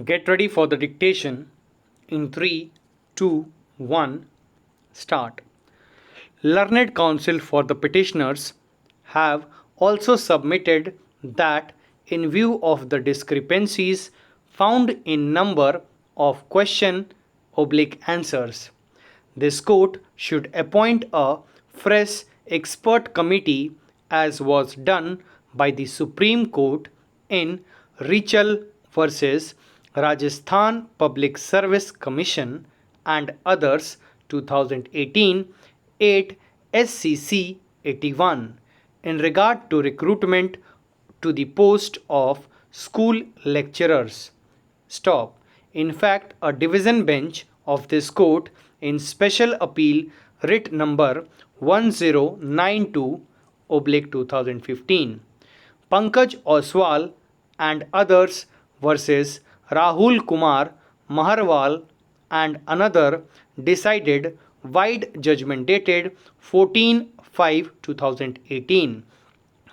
Get ready for the dictation in 3, 2, 1, start. Learned counsel for the petitioners have also submitted that in view of the discrepancies found in number of question oblique answers, this court should appoint a fresh expert committee as was done by the Supreme Court in Richal versus Rajasthan Public Service Commission and others 2018 8 SCC 81 in regard to recruitment to the post of school lecturers. Stop. In fact, a division bench of this court in Special Appeal Writ number 1092 oblique 2015, Pankaj Oswal and others versus Rahul Kumar Maharwal and another decided wide judgment dated 14/5/2018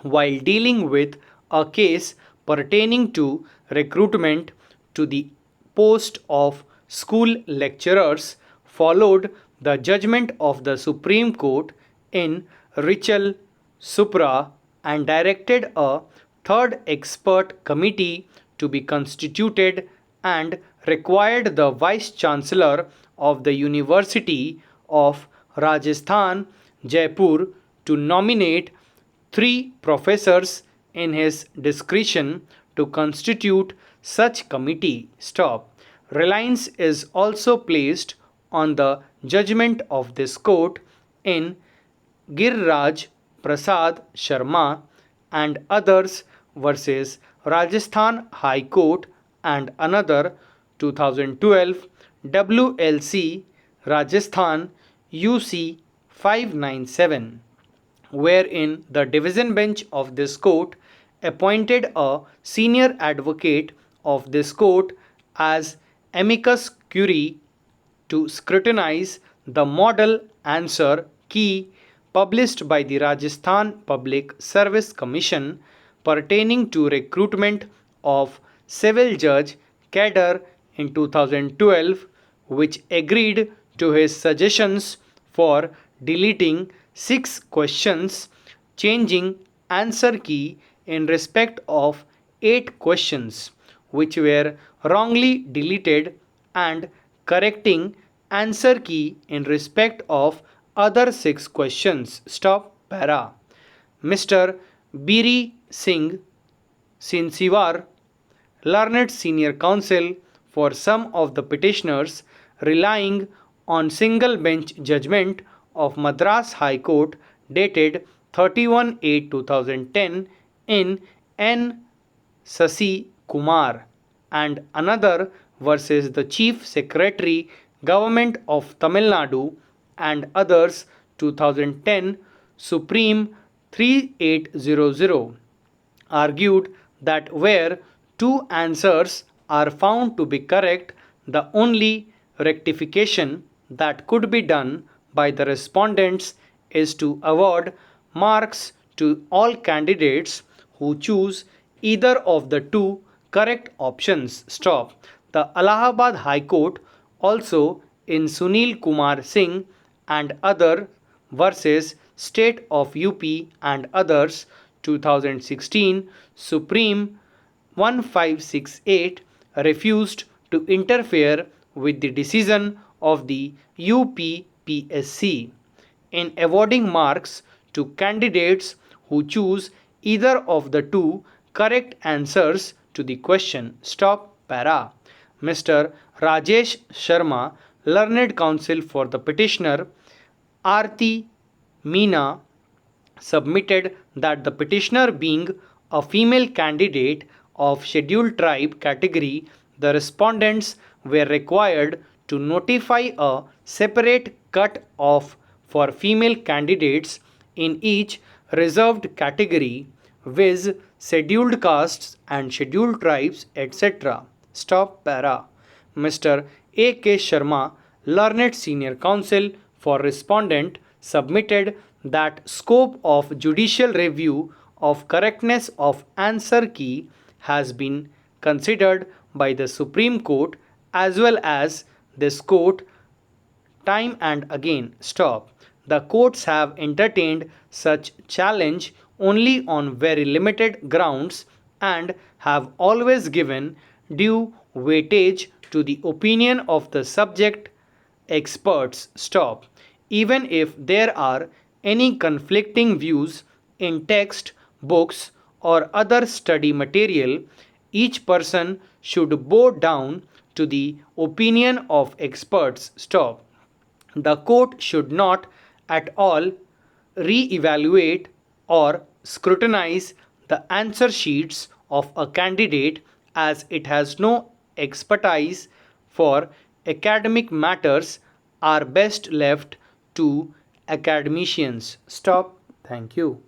while dealing with a case pertaining to recruitment to the post of school lecturers followed the judgment of the Supreme Court in Richal Supra and directed a third expert committee to be constituted and required the Vice Chancellor of the University of Rajasthan, Jaipur, to nominate 3 professors in his discretion to constitute such committee. Stop. Reliance is also placed on the judgment of this court in Giriraj Prasad Sharma and others versus Rajasthan High Court and another 2012 WLC Rajasthan UC 597, wherein the division bench of this court appointed a senior advocate of this court as amicus curiae to scrutinize the model answer key published by the Rajasthan Public Service Commission pertaining to recruitment of civil judge cadre in 2012, which agreed to his suggestions for deleting 6 questions, changing answer key in respect of 8 questions which were wrongly deleted and correcting answer key in respect of other 6 questions. Stop para. Mr. Biri Singh Sinsiwar, learned senior counsel for some of the petitioners, relying on single bench judgment of Madras High Court dated 31/8/2010 in N. Sasi Kumar and another versus the Chief Secretary Government of Tamil Nadu and others 2010 Supreme 3800, argued that where 2 answers are found to be correct, the only rectification that could be done by the respondents is to award marks to all candidates who choose either of the 2 correct options. Stop. The Allahabad High Court also in Sunil Kumar Singh and other versus State of UP and others 2016 Supreme 1568 refused to interfere with the decision of the UPPSC in awarding marks to candidates who choose either of the 2 correct answers to the question. Stop para. Mr. Rajesh Sharma, learned counsel for the petitioner, Aarti Meena, submitted that the petitioner being a female candidate of scheduled tribe category, the respondents were required to notify a separate cut off for female candidates in each reserved category, viz. Scheduled castes and scheduled tribes, etc. Stop para. Mr. A. K. Sharma, learned senior counsel for respondent, submitted that scope of judicial review of correctness of answer key has been considered by the Supreme Court as well as this court time and again. Stop. The courts have entertained such challenge only on very limited grounds and have always given due weightage to the opinion of the subject experts. Stop. Even if there are any conflicting views in text, books, or other study material, each person should bow down to the opinion of experts. Stop. The court should not at all re-evaluate or scrutinize the answer sheets of a candidate as it has no expertise for academic matters are best left to academicians. Stop. Thank you.